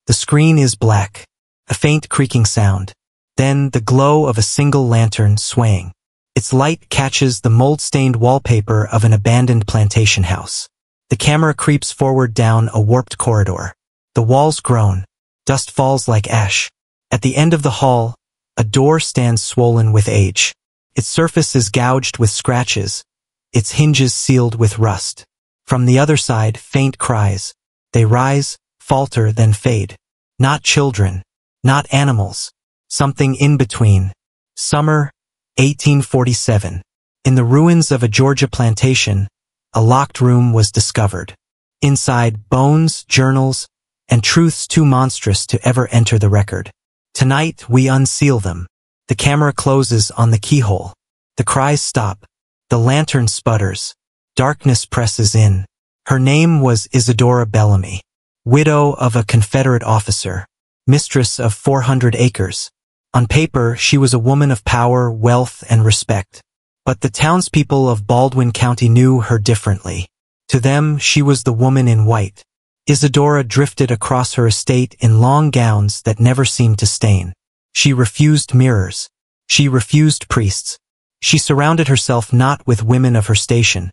The screen is black. A faint creaking sound. Then the glow of a single lantern swaying. Its light catches the mold-stained wallpaper of an abandoned plantation house. The camera creeps forward down a warped corridor. The walls groan. Dust falls like ash. At the end of the hall, a door stands swollen with age. Its surface is gouged with scratches, its hinges sealed with rust. From the other side, faint cries. They rise, falter, then fade. Not children, not animals. Something in between. Summer, 1847. In the ruins of a Georgia plantation, a locked room was discovered. Inside, bones, journals, and truths too monstrous to ever enter the record. Tonight, we unseal them. The camera closes on the keyhole. The cries stop. The lantern sputters. Darkness presses in. Her name was Isadora Bellamy, widow of a Confederate officer, mistress of 400 acres. On paper, she was a woman of power, wealth, and respect. But the townspeople of Baldwin County knew her differently. To them, she was the woman in white. Isadora drifted across her estate in long gowns that never seemed to stain. She refused mirrors. She refused priests. She surrounded herself not with women of her station,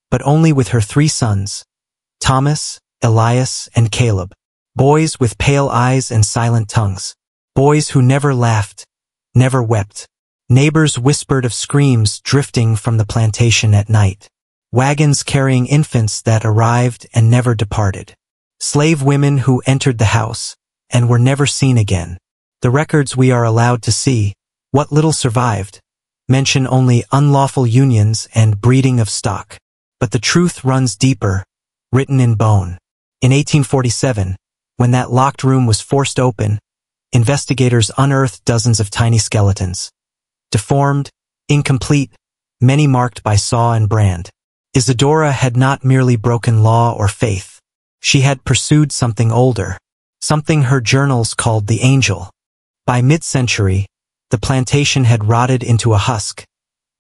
but only with her 3 sons, Thomas, Elias, and Caleb, boys with pale eyes and silent tongues, boys who never laughed, never wept. Neighbors whispered of screams drifting from the plantation at night, wagons carrying infants that arrived and never departed, slave women who entered the house and were never seen again. The records we are allowed to see, what little survived, mention only unlawful unions and breeding of stock. But the truth runs deeper, written in bone. In 1847, when that locked room was forced open, investigators unearthed dozens of tiny skeletons. Deformed, incomplete, many marked by saw and brand. Isadora had not merely broken law or faith. She had pursued something older, something her journals called the angel. By mid-century, the plantation had rotted into a husk,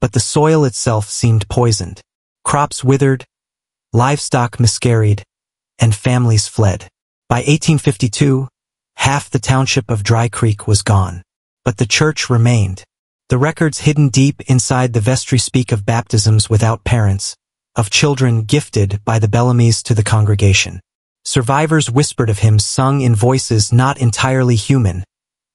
but the soil itself seemed poisoned. Crops withered, livestock miscarried, and families fled. By 1852, half the township of Dry Creek was gone. But the church remained. The records hidden deep inside the vestry speak of baptisms without parents, of children gifted by the Bellamys to the congregation. Survivors whispered of hymns sung in voices not entirely human,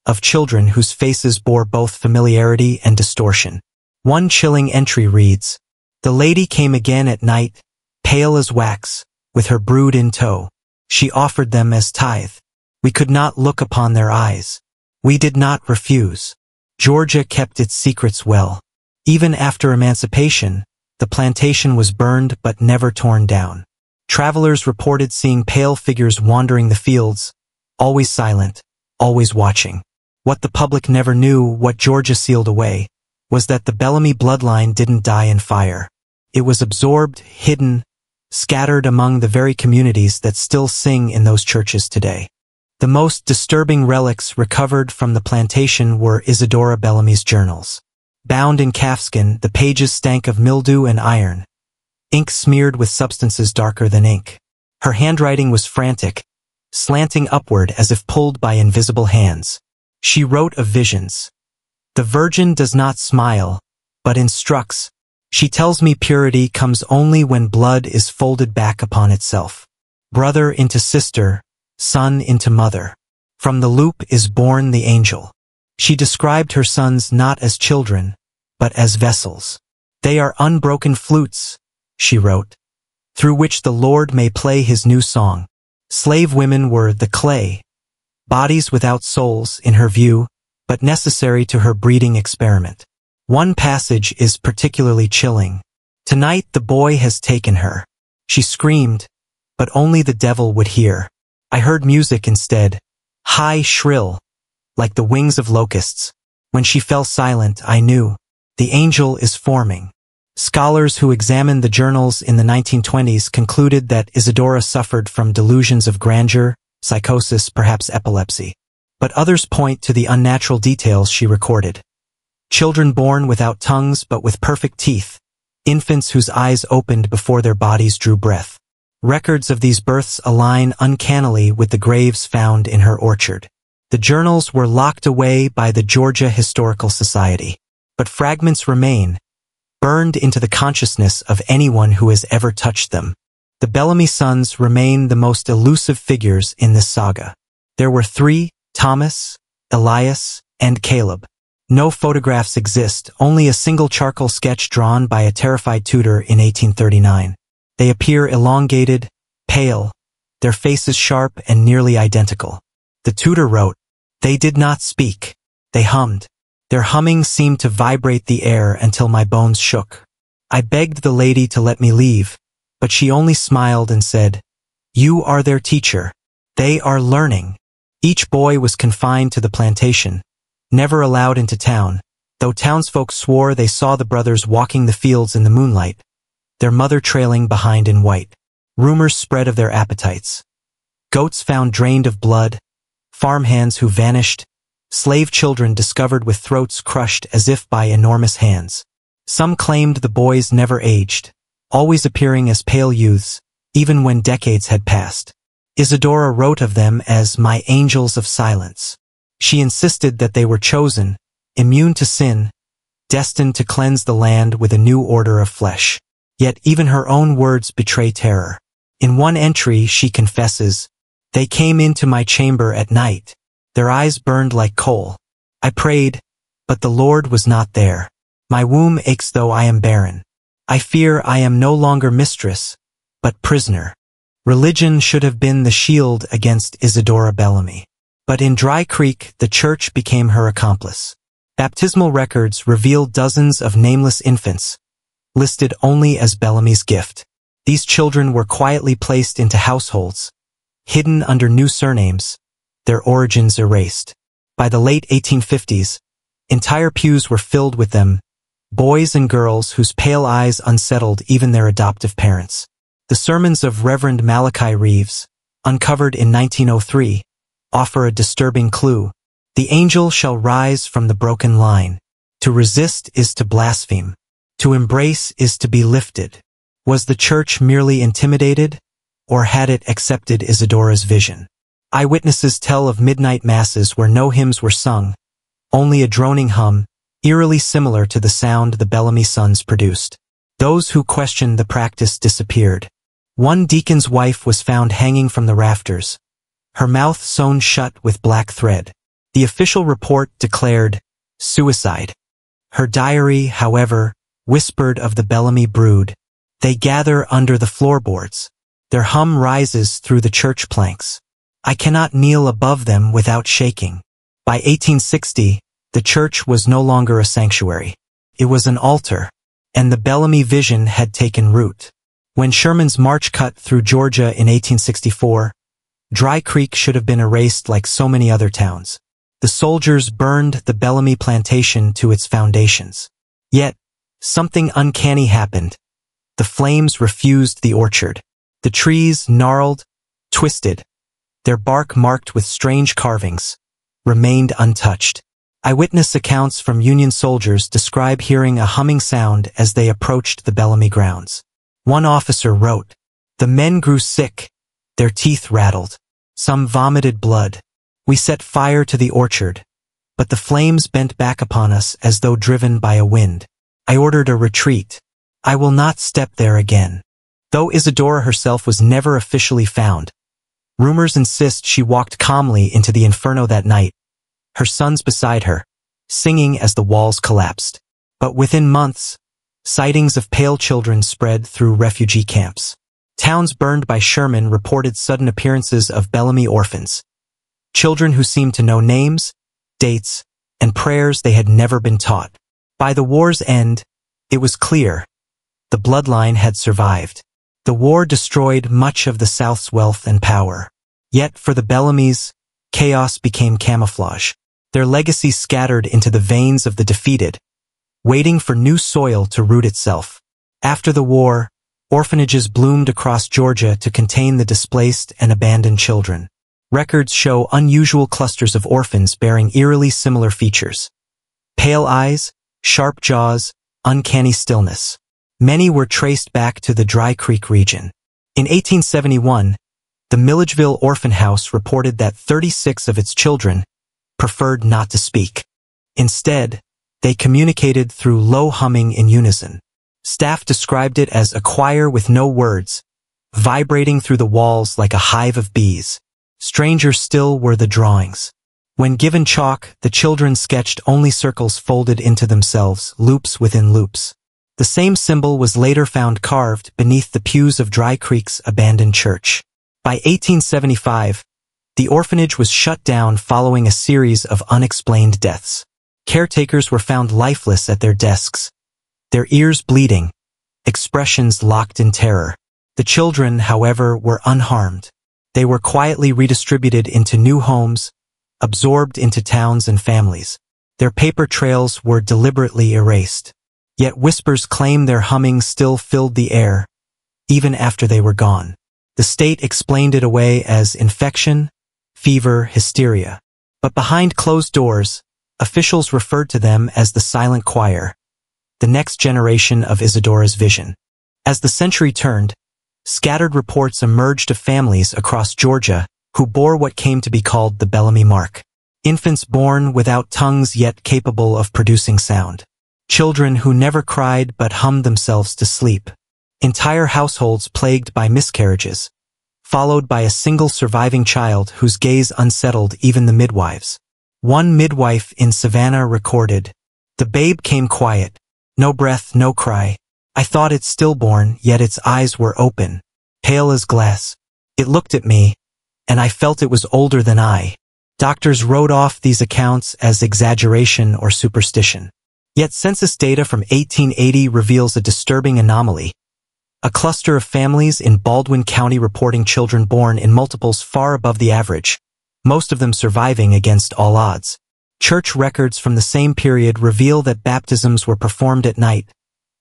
of children whose faces bore both familiarity and distortion. One chilling entry reads, "The lady came again at night, pale as wax, with her brood in tow. She offered them as tithe. We could not look upon their eyes. We did not refuse." Georgia kept its secrets well. Even after emancipation, the plantation was burned but never torn down. Travelers reported seeing pale figures wandering the fields, always silent, always watching. What the public never knew, what Georgia sealed away, was that the Bellamy bloodline didn't die in fire. It was absorbed, hidden, scattered among the very communities that still sing in those churches today. The most disturbing relics recovered from the plantation were Isadora Bellamy's journals. Bound in calfskin, the pages stank of mildew and iron, ink smeared with substances darker than ink. Her handwriting was frantic, slanting upward as if pulled by invisible hands. She wrote of visions. "The Virgin does not smile, but instructs. She tells me purity comes only when blood is folded back upon itself. Brother into sister, son into mother. From the loop is born the angel." She described her sons not as children, but as vessels. "They are unbroken flutes," she wrote, "through which the Lord may play his new song." Slave women were the clay, bodies without souls in her view, but necessary to her breeding experiment. One passage is particularly chilling. "Tonight the boy has taken her. She screamed, but only the devil would hear. I heard music instead, high, shrill, like the wings of locusts. When she fell silent, I knew. The angel is forming." Scholars who examined the journals in the 1920s concluded that Isadora suffered from delusions of grandeur, psychosis, perhaps epilepsy. But others point to the unnatural details she recorded. Children born without tongues but with perfect teeth, infants whose eyes opened before their bodies drew breath. Records of these births align uncannily with the graves found in her orchard. The journals were locked away by the Georgia Historical Society, but fragments remain, burned into the consciousness of anyone who has ever touched them. The Bellamy sons remain the most elusive figures in this saga. There were three: Thomas, Elias, and Caleb. No photographs exist, only a single charcoal sketch drawn by a terrified tutor in 1839. They appear elongated, pale, their faces sharp and nearly identical. The tutor wrote, "They did not speak. They hummed. Their humming seemed to vibrate the air until my bones shook. I begged the lady to let me leave, but she only smiled and said, 'You are their teacher. They are learning.'" Each boy was confined to the plantation, never allowed into town, though townsfolk swore they saw the brothers walking the fields in the moonlight, their mother trailing behind in white. Rumors spread of their appetites. Goats found drained of blood, farmhands who vanished, slave children discovered with throats crushed as if by enormous hands. Some claimed the boys never aged, always appearing as pale youths, even when decades had passed. Isadora wrote of them as "my angels of silence." She insisted that they were chosen, immune to sin, destined to cleanse the land with a new order of flesh. Yet even her own words betray terror. In one entry she confesses, "They came into my chamber at night. Their eyes burned like coal. I prayed, but the Lord was not there. My womb aches though I am barren. I fear I am no longer mistress, but prisoner." Religion should have been the shield against Isadora Bellamy. But in Dry Creek, the church became her accomplice. Baptismal records reveal dozens of nameless infants, listed only as Bellamy's gift. These children were quietly placed into households, hidden under new surnames, their origins erased. By the late 1850s, entire pews were filled with them, boys and girls whose pale eyes unsettled even their adoptive parents. The sermons of Reverend Malachi Reeves, uncovered in 1903, offer a disturbing clue. The angel shall rise from the broken line. To resist is to blaspheme. To embrace is to be lifted. Was the church merely intimidated, or had it accepted Isadora's vision? Eyewitnesses tell of midnight masses where no hymns were sung, only a droning hum, eerily similar to the sound the Bellamy sons produced. Those who questioned the practice disappeared. One deacon's wife was found hanging from the rafters, her mouth sewn shut with black thread. The official report declared suicide. Her diary, however, whispered of the Bellamy brood. They gather under the floorboards. Their hum rises through the church planks. I cannot kneel above them without shaking. By 1860, the church was no longer a sanctuary. It was an altar, and the Bellamy vision had taken root. When Sherman's march cut through Georgia in 1864, Dry Creek should have been erased like so many other towns. The soldiers burned the Bellamy plantation to its foundations. Yet, something uncanny happened. The flames refused the orchard. The trees, gnarled, twisted, their bark marked with strange carvings, remained untouched. Eyewitness accounts from Union soldiers describe hearing a humming sound as they approached the Bellamy grounds. One officer wrote, "The men grew sick, their teeth rattled. Some vomited blood. We set fire to the orchard, but the flames bent back upon us as though driven by a wind. I ordered a retreat. I will not step there again." Though Isadora herself was never officially found, rumors insist she walked calmly into the inferno that night, her sons beside her, singing as the walls collapsed. But within months, sightings of pale children spread through refugee camps. Towns burned by Sherman reported sudden appearances of Bellamy orphans, children who seemed to know names, dates, and prayers they had never been taught. By the war's end, it was clear the bloodline had survived. The war destroyed much of the South's wealth and power. Yet for the Bellamys, chaos became camouflage. Their legacy scattered into the veins of the defeated, waiting for new soil to root itself. After the war, orphanages bloomed across Georgia to contain the displaced and abandoned children. Records show unusual clusters of orphans bearing eerily similar features. Pale eyes, sharp jaws, uncanny stillness. Many were traced back to the Dry Creek region. In 1871, the Milledgeville Orphan House reported that 36 of its children preferred not to speak. Instead, they communicated through low humming in unison. Staff described it as a choir with no words, vibrating through the walls like a hive of bees. Stranger still were the drawings. When given chalk, the children sketched only circles folded into themselves, loops within loops. The same symbol was later found carved beneath the pews of Dry Creek's abandoned church. By 1875, the orphanage was shut down following a series of unexplained deaths. Caretakers were found lifeless at their desks, their ears bleeding, expressions locked in terror. The children, however, were unharmed. They were quietly redistributed into new homes, absorbed into towns and families. Their paper trails were deliberately erased. Yet whispers claim their humming still filled the air, even after they were gone. The state explained it away as infection, fever, hysteria. But behind closed doors, officials referred to them as the Silent Choir, the next generation of Isadora's vision. As the century turned, scattered reports emerged of families across Georgia who bore what came to be called the Bellamy Mark. Infants born without tongues yet capable of producing sound. Children who never cried but hummed themselves to sleep. Entire households plagued by miscarriages, followed by a single surviving child whose gaze unsettled even the midwives. One midwife in Savannah recorded, "The babe came quiet, no breath, no cry. I thought it stillborn, yet its eyes were open, pale as glass. It looked at me, and I felt it was older than I." Doctors wrote off these accounts as exaggeration or superstition. Yet census data from 1880 reveals a disturbing anomaly. A cluster of families in Baldwin County reporting children born in multiples far above the average, most of them surviving against all odds. Church records from the same period reveal that baptisms were performed at night,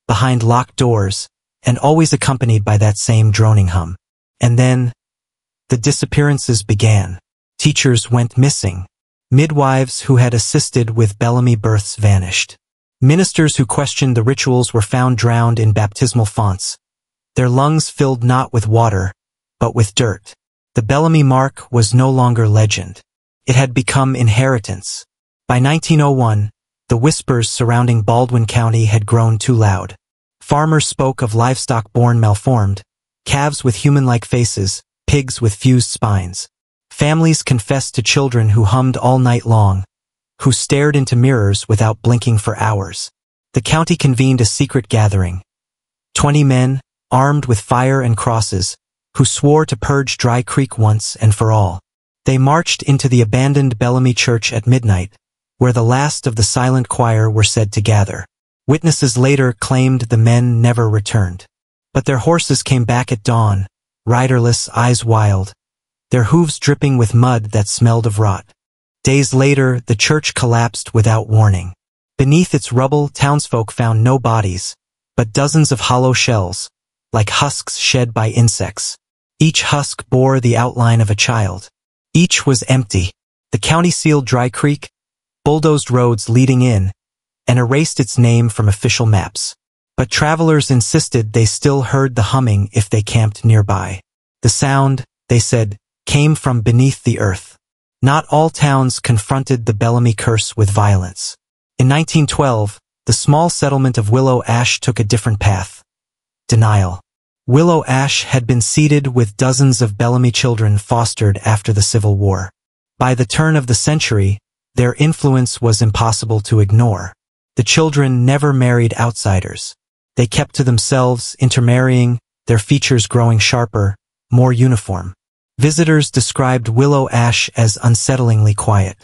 behind locked doors, and always accompanied by that same droning hum. And then, the disappearances began. Teachers went missing. Midwives who had assisted with Bellamy births vanished. Ministers who questioned the rituals were found drowned in baptismal fonts, their lungs filled not with water, but with dirt. The Bellamy Mark was no longer legend. It had become inheritance. By 1901, the whispers surrounding Baldwin County had grown too loud. Farmers spoke of livestock born malformed, calves with human-like faces, pigs with fused spines. Families confessed to children who hummed all night long, who stared into mirrors without blinking for hours. The county convened a secret gathering. 20 men, armed with fire and crosses, who swore to purge Dry Creek once and for all. They marched into the abandoned Bellamy Church at midnight, where the last of the Silent Choir were said to gather. Witnesses later claimed the men never returned. But their horses came back at dawn, riderless, eyes wild, their hooves dripping with mud that smelled of rot. Days later, the church collapsed without warning. Beneath its rubble, townsfolk found no bodies, but dozens of hollow shells, like husks shed by insects. Each husk bore the outline of a child. Each was empty. The county sealed Dry Creek, bulldozed roads leading in, and erased its name from official maps. But travelers insisted they still heard the humming if they camped nearby. The sound, they said, came from beneath the earth. Not all towns confronted the Bellamy curse with violence. In 1912, the small settlement of Willow Ash took a different path. Denial. Willow Ash had been seeded with dozens of Bellamy children fostered after the Civil War. By the turn of the century, their influence was impossible to ignore. The children never married outsiders. They kept to themselves, intermarrying, their features growing sharper, more uniform. Visitors described Willow Ash as unsettlingly quiet.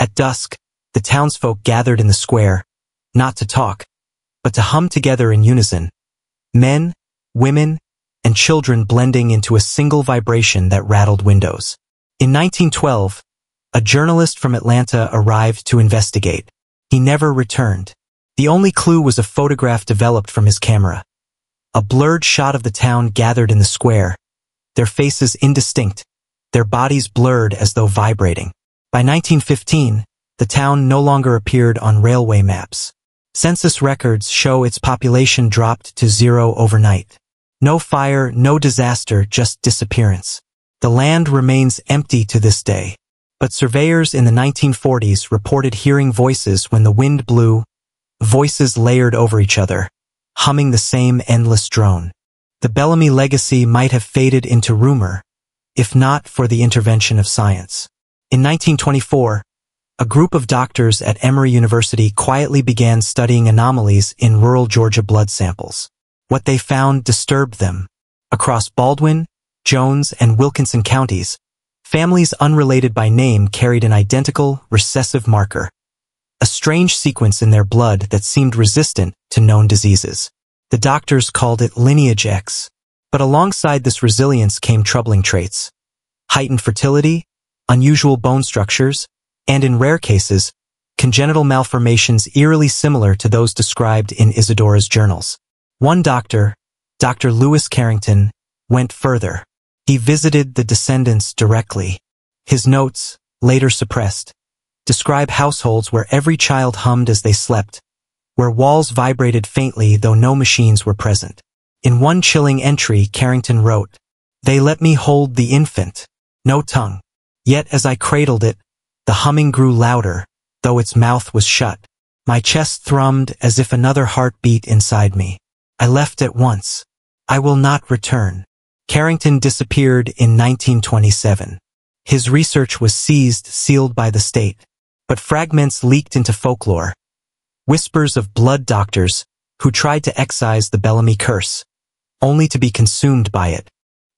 At dusk, the townsfolk gathered in the square, not to talk, but to hum together in unison. Men, women, and children blending into a single vibration that rattled windows. In 1912, a journalist from Atlanta arrived to investigate. He never returned. The only clue was a photograph developed from his camera. A blurred shot of the town gathered in the square, their faces indistinct, their bodies blurred as though vibrating. By 1915, the town no longer appeared on railway maps. Census records show its population dropped to 0 overnight. No fire, no disaster, just disappearance. The land remains empty to this day. But surveyors in the 1940s reported hearing voices when the wind blew, voices layered over each other, humming the same endless drone. The Bellamy legacy might have faded into rumor, if not for the intervention of science. In 1924, a group of doctors at Emory University quietly began studying anomalies in rural Georgia blood samples. What they found disturbed them. Across Baldwin, Jones, and Wilkinson counties, families unrelated by name carried an identical, recessive marker, a strange sequence in their blood that seemed resistant to known diseases. The doctors called it Lineage X. But alongside this resilience came troubling traits: heightened fertility, unusual bone structures, and in rare cases, congenital malformations eerily similar to those described in Isadora's journals. One doctor, Dr. Lewis Carrington, went further. He visited the descendants directly. His notes, later suppressed, describe households where every child hummed as they slept, where walls vibrated faintly though no machines were present. In one chilling entry, Carrington wrote, "They let me hold the infant, no tongue. Yet as I cradled it, the humming grew louder, though its mouth was shut. My chest thrummed as if another heart beat inside me. I left at once. I will not return." Carrington disappeared in 1927. His research was sealed by the state, but fragments leaked into folklore, whispers of blood doctors who tried to excise the Bellamy curse, only to be consumed by it.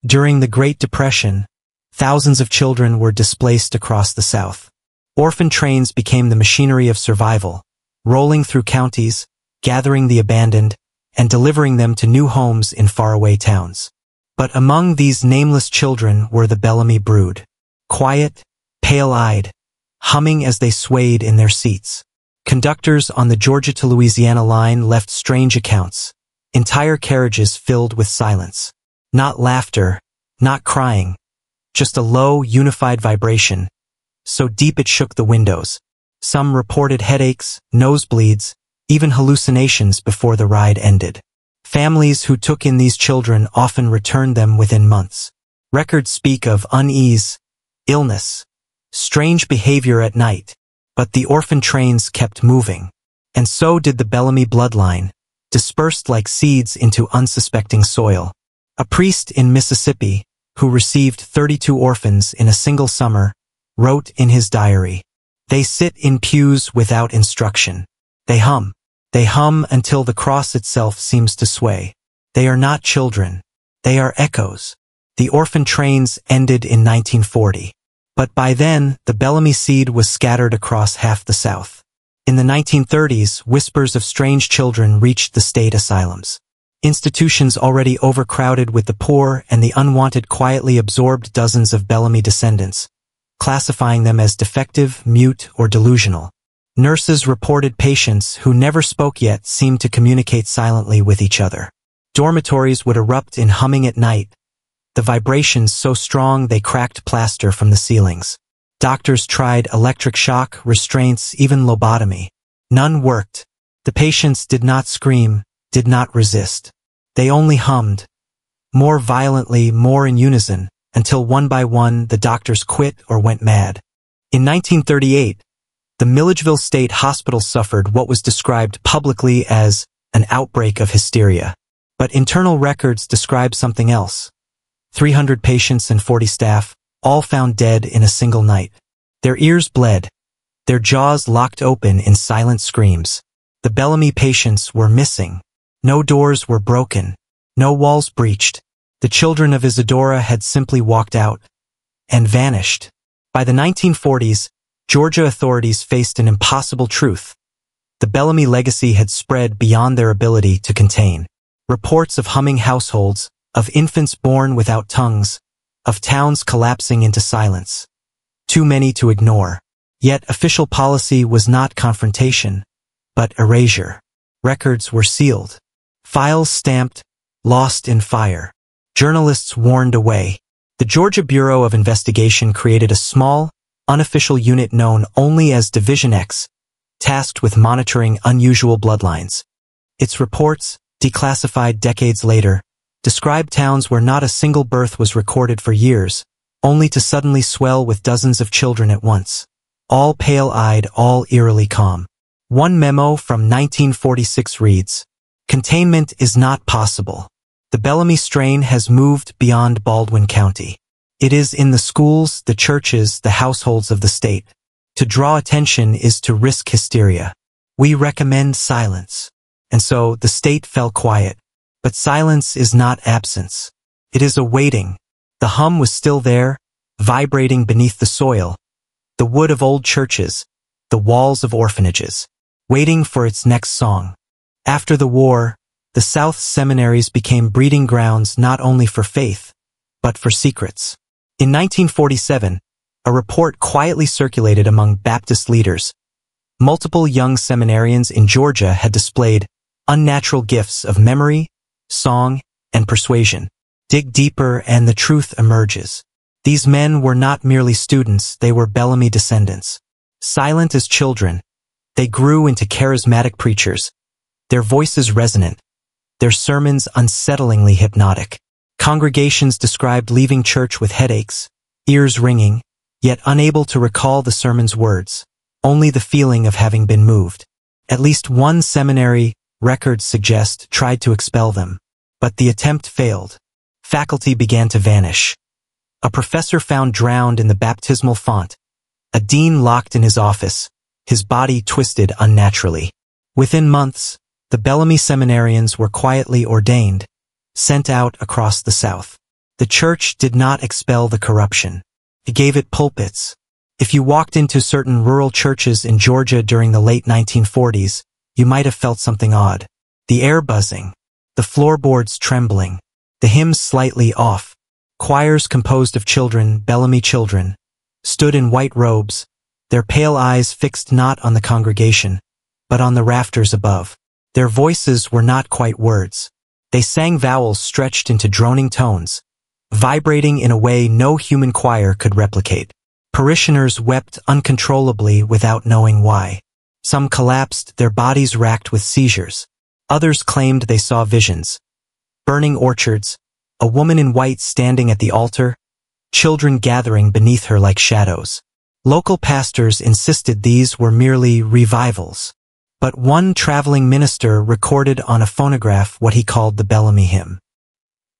During the Great Depression, thousands of children were displaced across the South. Orphan trains became the machinery of survival, rolling through counties, gathering the abandoned, and delivering them to new homes in faraway towns. But among these nameless children were the Bellamy brood, quiet, pale-eyed, humming as they swayed in their seats. Conductors on the Georgia to Louisiana line left strange accounts, entire carriages filled with silence. Not laughter, not crying, just a low, unified vibration, so deep it shook the windows. Some reported headaches, nosebleeds, even hallucinations before the ride ended. Families who took in these children often returned them within months. Records speak of unease, illness, strange behavior at night, but the orphan trains kept moving. And so did the Bellamy bloodline, dispersed like seeds into unsuspecting soil. A priest in Mississippi, who received 32 orphans in a single summer, wrote in his diary, "They sit in pews without instruction. They hum. They hum until the cross itself seems to sway. They are not children. They are echoes." The orphan trains ended in 1940. But by then, the Bellamy seed was scattered across half the South. In the 1930s, whispers of strange children reached the state asylums. Institutions already overcrowded with the poor and the unwanted quietly absorbed dozens of Bellamy descendants, classifying them as defective, mute, or delusional. Nurses reported patients who never spoke yet seemed to communicate silently with each other. Dormitories would erupt in humming at night, the vibrations so strong they cracked plaster from the ceilings. Doctors tried electric shock, restraints, even lobotomy. None worked. The patients did not scream, did not resist. They only hummed, more violently, more in unison, until one by one the doctors quit or went mad. In 1938, the Milledgeville State Hospital suffered what was described publicly as an outbreak of hysteria. But internal records describe something else. 300 patients and 40 staff, all found dead in a single night. Their ears bled, their jaws locked open in silent screams. The Bellamy patients were missing. No doors were broken, no walls breached. The children of Isadora had simply walked out and vanished. By the 1940s, Georgia authorities faced an impossible truth. The Bellamy legacy had spread beyond their ability to contain. Reports of humming households, of infants born without tongues, of towns collapsing into silence. Too many to ignore. Yet official policy was not confrontation, but erasure. Records were sealed. Files stamped, lost in fire. Journalists warned away. The Georgia Bureau of Investigation created a small, unofficial unit known only as Division X, tasked with monitoring unusual bloodlines. Its reports, declassified decades later, described towns where not a single birth was recorded for years, only to suddenly swell with dozens of children at once. All pale-eyed, all eerily calm. One memo from 1946 reads, "Containment is not possible. The Bellamy strain has moved beyond Baldwin County. It is in the schools, the churches, the households of the state. To draw attention is to risk hysteria. We recommend silence." And so the state fell quiet. But silence is not absence. It is a waiting. The hum was still there, vibrating beneath the soil, the wood of old churches, the walls of orphanages, waiting for its next song. After the war, the South's seminaries became breeding grounds not only for faith, but for secrets. In 1947, a report quietly circulated among Baptist leaders. Multiple young seminarians in Georgia had displayed unnatural gifts of memory, song, and persuasion. Dig deeper and the truth emerges. These men were not merely students, they were Bellamy descendants. Silent as children, they grew into charismatic preachers, their voices resonant, their sermons unsettlingly hypnotic. Congregations described leaving church with headaches, ears ringing, yet unable to recall the sermon's words, only the feeling of having been moved. At least one seminary, records suggest, tried to expel them, but the attempt failed. Faculty began to vanish. A professor found drowned in the baptismal font, a dean locked in his office, his body twisted unnaturally. Within months, the Bellamy seminarians were quietly ordained, sent out across the South. The church did not expel the corruption. It gave it pulpits. If you walked into certain rural churches in Georgia during the late 1940s, you might have felt something odd. The air buzzing, the floorboards trembling, the hymns slightly off. Choirs composed of children, Bellamy children, stood in white robes, their pale eyes fixed not on the congregation, but on the rafters above. Their voices were not quite words. They sang vowels stretched into droning tones, vibrating in a way no human choir could replicate. Parishioners wept uncontrollably without knowing why. Some collapsed, their bodies racked with seizures. Others claimed they saw visions. Burning orchards, a woman in white standing at the altar, children gathering beneath her like shadows. Local pastors insisted these were merely revivals. But one traveling minister recorded on a phonograph what he called the Bellamy hymn.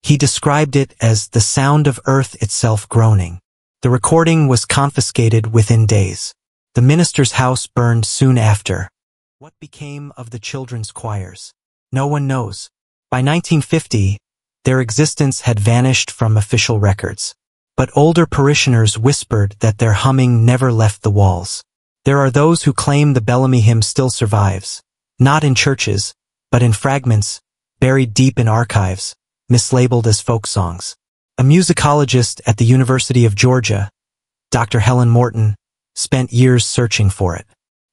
He described it as the sound of earth itself groaning. The recording was confiscated within days. The minister's house burned soon after. What became of the children's choirs? No one knows. By 1950, their existence had vanished from official records. But older parishioners whispered that their humming never left the walls. There are those who claim the Bellamy hymn still survives, not in churches, but in fragments, buried deep in archives, mislabeled as folk songs. A musicologist at the University of Georgia, Dr. Helen Morton, spent years searching for it.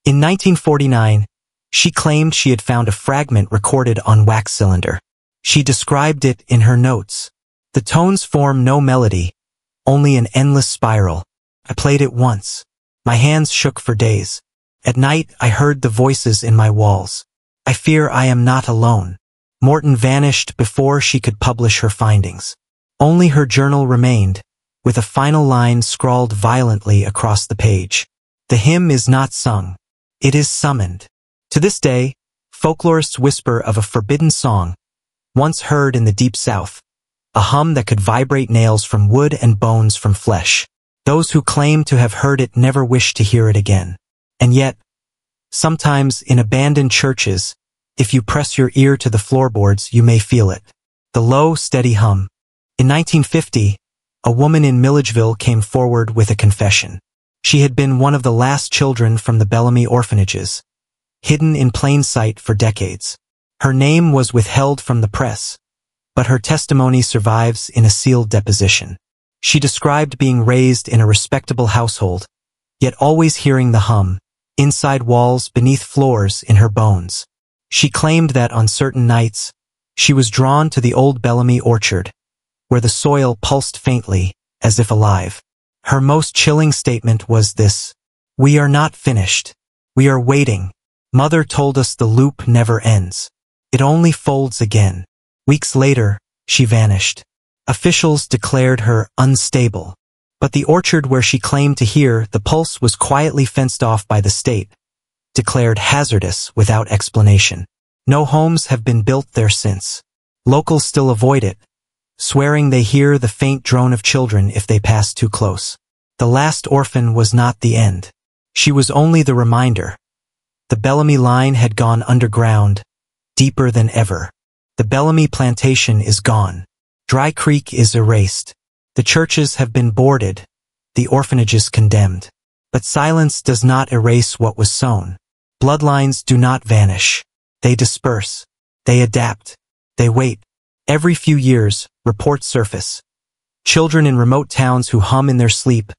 In 1949, she claimed she had found a fragment recorded on wax cylinder. She described it in her notes. The tones form no melody, only an endless spiral. I played it once. My hands shook for days. At night, I heard the voices in my walls. I fear I am not alone. Morton vanished before she could publish her findings. Only her journal remained, with a final line scrawled violently across the page. The hymn is not sung. It is summoned. To this day, folklorists whisper of a forbidden song, once heard in the deep South, a hum that could vibrate nails from wood and bones from flesh. Those who claim to have heard it never wish to hear it again. And yet, sometimes in abandoned churches, if you press your ear to the floorboards, you may feel it. The low, steady hum. In 1950, a woman in Milledgeville came forward with a confession. She had been one of the last children from the Bellamy orphanages, hidden in plain sight for decades. Her name was withheld from the press, but her testimony survives in a sealed deposition. She described being raised in a respectable household, yet always hearing the hum, inside walls, beneath floors, in her bones. She claimed that on certain nights, she was drawn to the old Bellamy orchard, where the soil pulsed faintly, as if alive. Her most chilling statement was this: "We are not finished. We are waiting. Mother told us the loop never ends. It only folds again." Weeks later, she vanished. Officials declared her unstable. But the orchard where she claimed to hear the pulse was quietly fenced off by the state, declared hazardous without explanation. No homes have been built there since. Locals still avoid it, swearing they hear the faint drone of children if they pass too close. The last orphan was not the end. She was only the reminder. The Bellamy line had gone underground, deeper than ever. The Bellamy plantation is gone. Dry Creek is erased. The churches have been boarded, the orphanages condemned. But silence does not erase what was sown. Bloodlines do not vanish. They disperse. They adapt. They wait. Every few years, reports surface. Children in remote towns who hum in their sleep,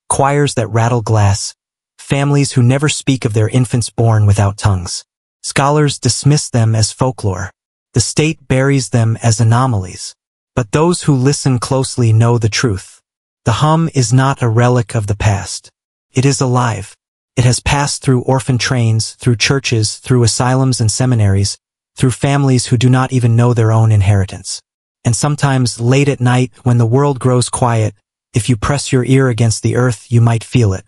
choirs that rattle glass, families who never speak of their infants born without tongues. Scholars dismiss them as folklore. The state buries them as anomalies. But those who listen closely know the truth. The hum is not a relic of the past. It is alive. It has passed through orphan trains, through churches, through asylums and seminaries, through families who do not even know their own inheritance. And sometimes, late at night, when the world grows quiet, if you press your ear against the earth, you might feel it.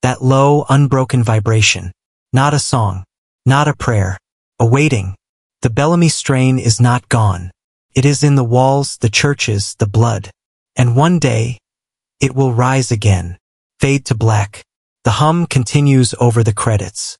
That low, unbroken vibration. Not a song. Not a prayer. A waiting. The Bellamy strain is not gone. It is in the walls, the churches, the blood. And one day, it will rise again, fade to black. The hum continues over the credits.